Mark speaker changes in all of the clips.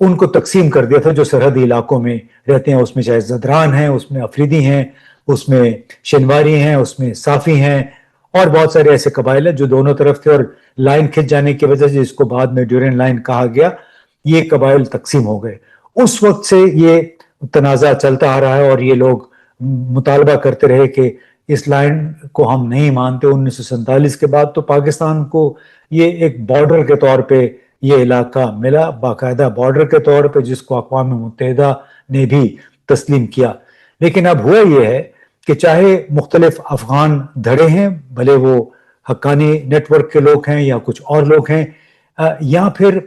Speaker 1: ان کو تقسیم کر دیا تھا جو سرحدی علاقوں میں رہتے ہیں. اس میں چاہے زدران ہیں, اس میں افریدی ہیں, اس میں شنواری ہیں, اس میں صافی ہیں, اور بہت سارے ایسے قبائل ہیں جو دونوں طرف تھے, اور لائن کھنچ جانے کی وجہ سے جس کو بعد میں ڈیورین لائن کہا گیا, یہ قبائل تقسیم ہو گئے. اس وقت سے یہ تنازع چلتا آ رہا ہے اور یہ لوگ مطالبہ کرتے رہے کہ اس لائن کو ہم نہیں مانتے. 1947 کے بعد تو پاکستان کو یہ ایک بارڈر کے طور پہ یہ علاقہ ملا, باقاعدہ بارڈر کے طور پہ, جس کو اقوام متحدہ نے بھی تسلیم کیا. لیکن اب ہوا یہ ہے کہ چاہے مختلف افغان دھڑے ہیں, بھلے وہ حقانی نیٹ ورک کے لوگ ہیں یا کچھ اور لوگ ہیں, یا پھر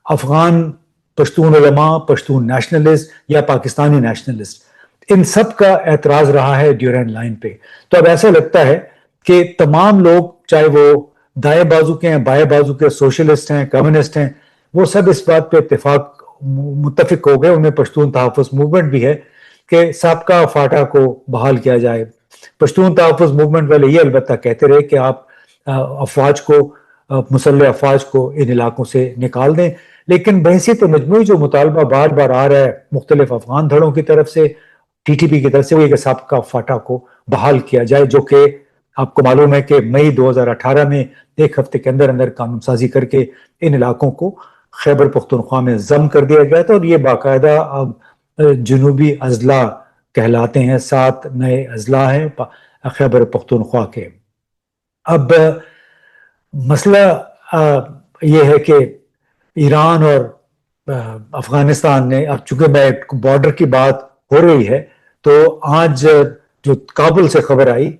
Speaker 1: افغان پشتون علماء, پشتون نیشنلسٹ یا پاکستانی نیشنلسٹ, ان سب کا اعتراض رہا ہے ڈیورین لائن پہ. تو اب ایسا لگتا ہے کہ تمام لوگ, چاہے وہ دائیں بازو کے ہیں, بائیں بازو کے, سوشلسٹ ہیں, کمیونسٹ ہیں, وہ سب اس بات پہ متفق ہو گئے. ان میں پشتون تحفظ موومنٹ بھی ہے کہ سابقہ فاٹا کو بحال کیا جائے. پشتون تحفظ موومنٹ والے یہ البتہ کہتے رہے کہ آپ افواج کو, مسلح افواج کو ان علاقوں سے نکال دیں. لیکن بحیثیت مجموعی جو مطالبہ بار بار آ رہا ہے مختلف افغان دھڑوں کی طرف سے, ٹی ٹی پی کی طرف سے, وہ یہ کہ سابقہ فاٹا کو بحال کیا جائے, جو کہ آپ کو معلوم ہے کہ مئی 2018 میں ایک ہفتے کے اندر اندر قانون سازی کر کے ان علاقوں کو خیبر پختونخوا میں ضم کر دیا گیا تھا, اور یہ باقاعدہ اب جنوبی اضلاع کہلاتے ہیں. 7 نئے اضلاع ہیں خیبر پختونخوا کے. اب مسئلہ یہ ہے کہ ایران اور افغانستان نے, اب چونکہ میں بارڈر کی بات ہو رہی ہے, تو آج جو کابل سے خبر آئی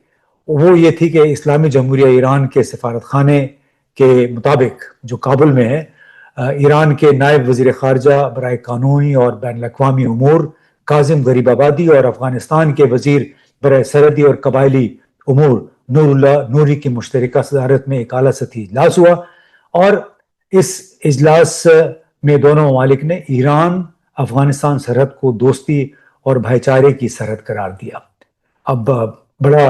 Speaker 1: وہ یہ تھی کہ اسلامی جمہوریہ ایران کے سفارت خانے کے مطابق, جو کابل میں ہے, ایران کے نائب وزیر خارجہ برائے قانونی اور بین الاقوامی امور کاظم غریب آبادی اور افغانستان کے وزیر برائے سرحدی اور قبائلی امور نور اللہ نوری کی مشترکہ صدارت میں ایک اعلیٰ سطحی اجلاس ہوا, اور اس اجلاس میں دونوں ممالک نے ایران افغانستان سرحد کو دوستی اور بھائی چارے کی سرحد قرار دیا. اب بڑا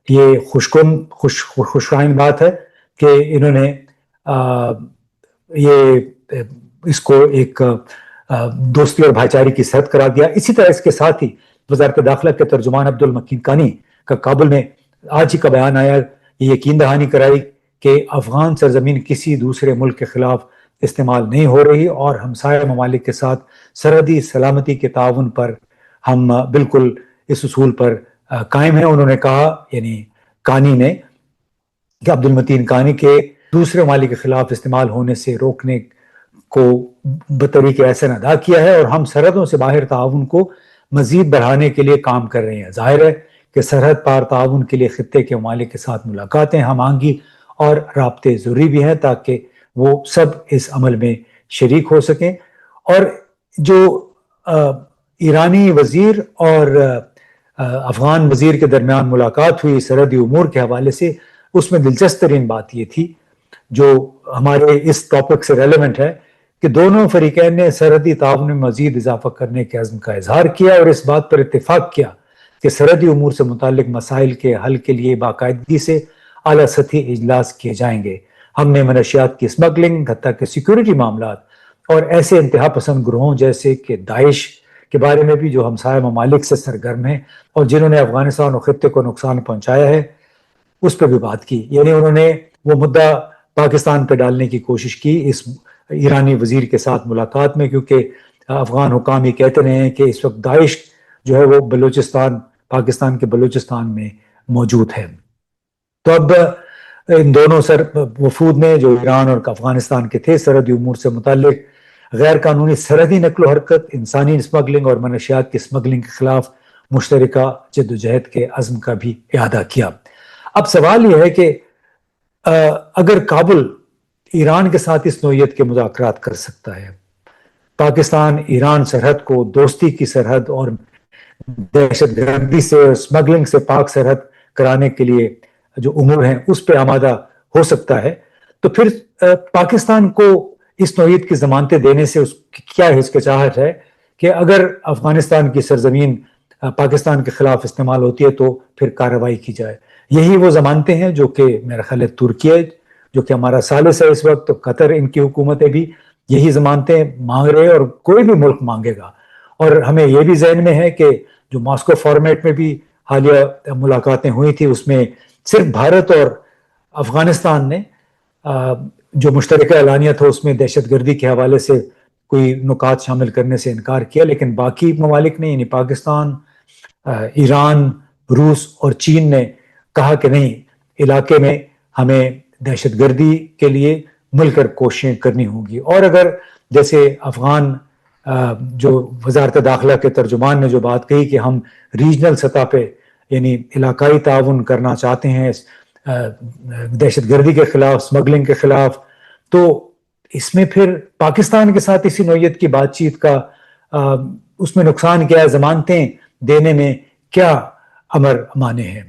Speaker 1: یہ خوشائن بات ہے کہ انہوں نے یہ اس کو ایک دوستی اور بھائی چارے کی سرحد قرار دیا. اسی طرح اس کے ساتھ ہی وزارت داخلہ کے ترجمان عبدالمکین کانی کا کابل میں آج ہی کا بیان آیا, یہ یقین دہانی کرائی کہ افغان سرزمین کسی دوسرے ملک کے خلاف استعمال نہیں ہو رہی, اور ہمسایہ ممالک کے ساتھ سرحدی سلامتی کے تعاون پر ہم بالکل اس اصول پر قائم ہیں. انہوں نے کہا, یعنی کانی نے, کہ عبدالمتین کانی کے دوسرے ممالک کے خلاف استعمال ہونے سے روکنے کو بطریق احسن ادا کیا ہے, اور ہم سرحدوں سے باہر تعاون کو مزید بڑھانے کے لیے کام کر رہے ہیں. ظاہر ہے کہ سرحد پار تعاون کے لیے خطے کے ممالک کے ساتھ ملاقاتیں, ہم آہنگی اور رابطے ضروری بھی ہیں تاکہ وہ سب اس عمل میں شریک ہو سکیں. اور جو ایرانی وزیر اور افغان وزیر کے درمیان ملاقات ہوئی سرحدی امور کے حوالے سے, اس میں دلچسپ ترین بات یہ تھی جو ہمارے اس ٹاپک سے ریلیونٹ ہے, کہ دونوں فریقین نے سرحدی تعاون میں مزید اضافہ کرنے کے عزم کا اظہار کیا, اور اس بات پر اتفاق کیا کہ سرحدی امور سے متعلق مسائل کے حل کے لیے باقاعدگی سے اعلیٰ سطحی اجلاس کیے جائیں گے. ہم نے منشیات کی اسمگلنگ, حتیٰ کہ سیکیورٹی معاملات اور ایسے انتہا پسند گروہوں جیسے کہ داعش کے بارے میں بھی, جو ہمسایہ ممالک سے سرگرم ہیں اور جنہوں نے افغانستان اور خطے کو نقصان پہنچایا ہے, اس پہ بھی بات کی. یعنی انہوں نے وہ مدعا پاکستان پہ ڈالنے کی کوشش کی اس ایرانی وزیر کے ساتھ ملاقات میں, کیونکہ افغان حکام یہ کہتے رہے ہیں کہ اس وقت داعش جو ہے وہ بلوچستان, پاکستان کے بلوچستان میں موجود ہے. تو اب ان دونوں وفود نے, جو ایران اور افغانستان کے تھے, سرحدی امور سے متعلق غیر قانونی سرحدی نقل و حرکت, انسانی اسمگلنگ اور منشیات کی اسمگلنگ کے خلاف مشترکہ جدوجہد کے عزم کا بھی اعادہ کیا. اب سوال یہ ہے کہ اگر کابل ایران کے ساتھ اس نوعیت کے مذاکرات کر سکتا ہے, پاکستان ایران سرحد کو دوستی کی سرحد اور دہشت گردی سے, اسمگلنگ سے پاک سرحد کرانے کے لیے جو امور ہیں اس پہ آمادہ ہو سکتا ہے, تو پھر پاکستان کو اس نوعیت کی ضمانتیں دینے سے اس کی کیا ہچکچاہٹ ہے کہ اگر افغانستان کی سرزمین پاکستان کے خلاف استعمال ہوتی ہے تو پھر کارروائی کی جائے. یہی وہ ضمانتیں ہیں جو کہ میرا خیال ہے ترکی ہے, جو کہ ہمارا ثالث ہے اس وقت, تو قطر, ان کی حکومتیں بھی یہی ضمانتیں مانگ رہے ہیں اور کوئی بھی ملک مانگے گا. اور ہمیں یہ بھی ذہن میں ہے کہ جو ماسکو فارمیٹ میں بھی حالیہ ملاقاتیں ہوئی تھی اس میں صرف بھارت اور افغانستان نے جو مشترکہ اعلانیہ تھا اس میں دہشت گردی کے حوالے سے کوئی نکات شامل کرنے سے انکار کیا، لیکن باقی ممالک نے یعنی پاکستان، ایران، روس اور چین نے کہا کہ نہیں، علاقے میں ہمیں دہشت گردی کے لیے مل کر کوششیں کرنی ہوں گی. اور اگر جیسے افغان جو وزارت داخلہ کے ترجمان نے جو بات کہی کہ ہم ریجنل سطح پہ یعنی علاقائی تعاون کرنا چاہتے ہیں دہشت گردی کے خلاف، سمگلنگ کے خلاف، تو اس میں پھر پاکستان کے ساتھ اسی نوعیت کی بات چیت کا اس میں نقصان کیا ہے، ضمانتیں دینے میں کیا امر مانے ہیں.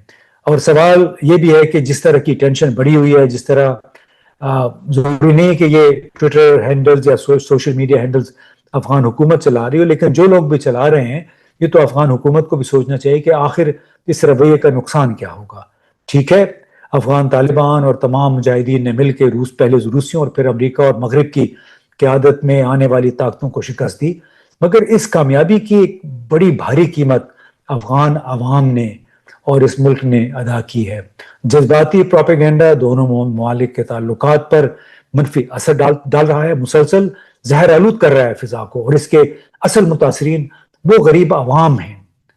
Speaker 1: اور سوال یہ بھی ہے کہ جس طرح کی ٹینشن بڑھی ہوئی ہے، جس طرح ضروری نہیں کہ یہ ٹویٹر ہینڈلز یا سوشل میڈیا ہینڈلز افغان حکومت چلا رہی ہو، لیکن جو لوگ بھی چلا رہے ہیں یہ تو افغان حکومت کو بھی سوچنا چاہیے کہ آخر اس رویے کا نقصان کیا ہوگا. ٹھیک ہے، افغان طالبان اور تمام مجاہدین نے مل کے پہلے روسیوں اور پھر امریکہ اور مغرب کی قیادت میں آنے والی طاقتوں کو شکست دی، مگر اس کامیابی کی ایک بڑی بھاری قیمت افغان عوام نے اور اس ملک نے ادا کی ہے. جذباتی پروپیگنڈا دونوں ممالک کے تعلقات پر منفی اثر ڈال رہا ہے، مسلسل زہر آلود کر رہا ہے فضا کو، اور اس کے اصل متاثرین وہ غریب عوام ہیں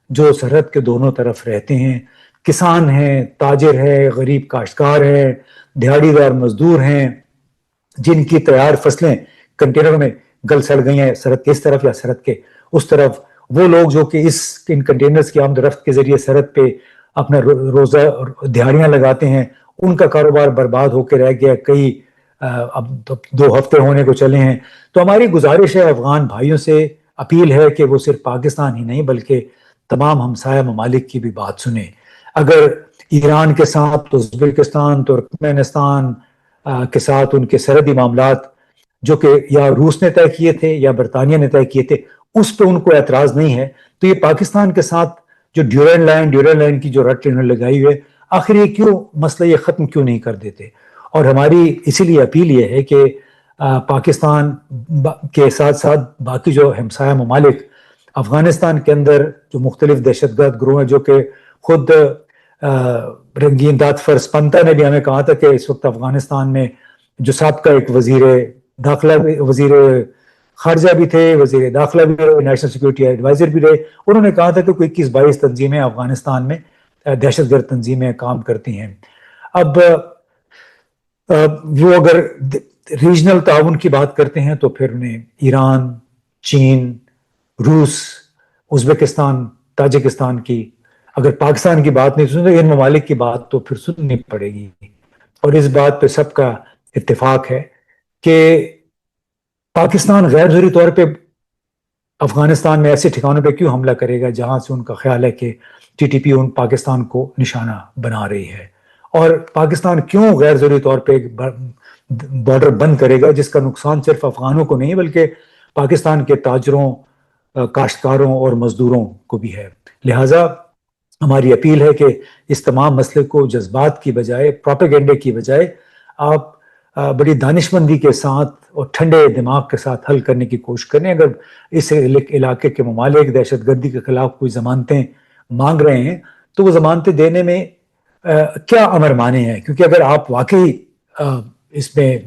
Speaker 1: جو سرحد کے دونوں طرف رہتے ہیں، کسان ہیں، تاجر ہیں، غریب کاشتکار ہیں، دہاڑی دار مزدور ہیں، جن کی تیار فصلیں کنٹینروں میں گل سڑ گئی ہیں سرحد کے اس طرف یا سرحد کے اس طرف. وہ لوگ جو کہ ان کنٹینرز کی آمد و رفت کے ذریعے سرحد پہ اپنا روزہ دہاڑیاں لگاتے ہیں، ان کا کاروبار برباد ہو کے رہ گیا، کئی اب 2 ہفتے ہونے کو چلے ہیں. تو ہماری گزارش ہے افغان بھائیوں سے، اپیل ہے کہ وہ صرف پاکستان ہی نہیں بلکہ تمام ہمسایہ ممالک کی بھی بات سنیں. اگر ایران کے ساتھ ازبکستان، ترکمانستان کے ساتھ ان کے سرحدی معاملات جو کہ یا روس نے طے کیے تھے یا برطانیہ نے طے کیے تھے اس پہ ان کو اعتراض نہیں ہے، تو یہ پاکستان کے ساتھ جو ڈیورنڈ لائن کی جو رٹ انہوں نے لگائی ہوئے، آخر یہ کیوں مسئلہ یہ ختم کیوں نہیں کر دیتے. اور ہماری اسی لیے اپیل یہ ہے کہ پاکستان کے ساتھ ساتھ باقی جو ہمسایہ ممالک افغانستان کے اندر جو مختلف دہشت گرد گروہ ہیں، جو کہ خود رنگین داتفر سپنتا نے بھی ہمیں کہا تھا کہ اس وقت افغانستان میں جو سابقہ ایک وزیر داخلہ، وزیر خارجہ بھی تھے، وزیر داخلہ بھی رہے، نیشنل سیکورٹی ایڈوائزر بھی رہے، انہوں نے کہا تھا کہ کوئی 21-22 تنظیمیں افغانستان میں دہشت گرد تنظیمیں کام کرتی ہیں. اب وہ اگر ریجنل تعاون کی بات کرتے ہیں تو پھر انہیں ایران، چین، روس، ازبکستان، تاجکستان کی، اگر پاکستان کی بات نہیں سنتے ان ممالک کی بات تو پھر سننی پڑے گی. اور اس بات پہ سب کا اتفاق ہے کہ پاکستان غیر ضروری طور پہ افغانستان میں ایسے ٹھکانوں پہ کیوں حملہ کرے گا جہاں سے ان کا خیال ہے کہ ٹی ٹی پی ان پاکستان کو نشانہ بنا رہی ہے. اور پاکستان کیوں غیر ضروری طور پہ بارڈر بند کرے گا جس کا نقصان صرف افغانوں کو نہیں بلکہ پاکستان کے تاجروں، کاشتکاروں اور مزدوروں کو بھی ہے. لہٰذا ہماری اپیل ہے کہ اس تمام مسئلے کو جذبات کی بجائے، پروپیگنڈے کی بجائے آپ بڑی دانشمندی کے ساتھ اور ٹھنڈے دماغ کے ساتھ حل کرنے کی کوشش کریں. اگر اس علاقے کے ممالک دہشت گردی کے خلاف کوئی ضمانتیں مانگ رہے ہیں تو وہ ضمانتیں دینے میں کیا امر مانے ہیں، کیونکہ اگر آپ واقعی اس میں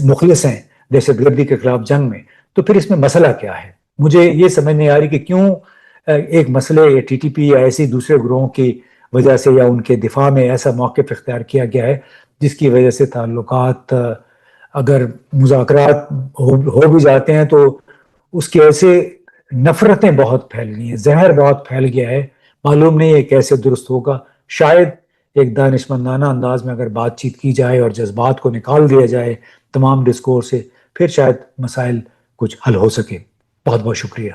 Speaker 1: مخلص ہیں دہشت گردی کے خلاف جنگ میں تو پھر اس میں مسئلہ کیا ہے. مجھے یہ سمجھ نہیں آ رہی کہ کیوں ایک مسئلے یا ٹی ٹی پی یا ایسی دوسرے گروہوں کی وجہ سے یا ان کے دفاع میں ایسا موقف اختیار کیا گیا ہے جس کی وجہ سے تعلقات، اگر مذاکرات ہو بھی جاتے ہیں تو اس کی ایسے نفرتیں بہت پھیل گئی ہیں، زہر بہت پھیل گیا ہے، معلوم نہیں ہے کیسے درست ہوگا. شاید ایک دانشمندانہ انداز میں اگر بات چیت کی جائے اور جذبات کو نکال دیا جائے تمام ڈسکور سے، پھر شاید مسائل کچھ حل ہو سکے. بہت بہت شکریہ.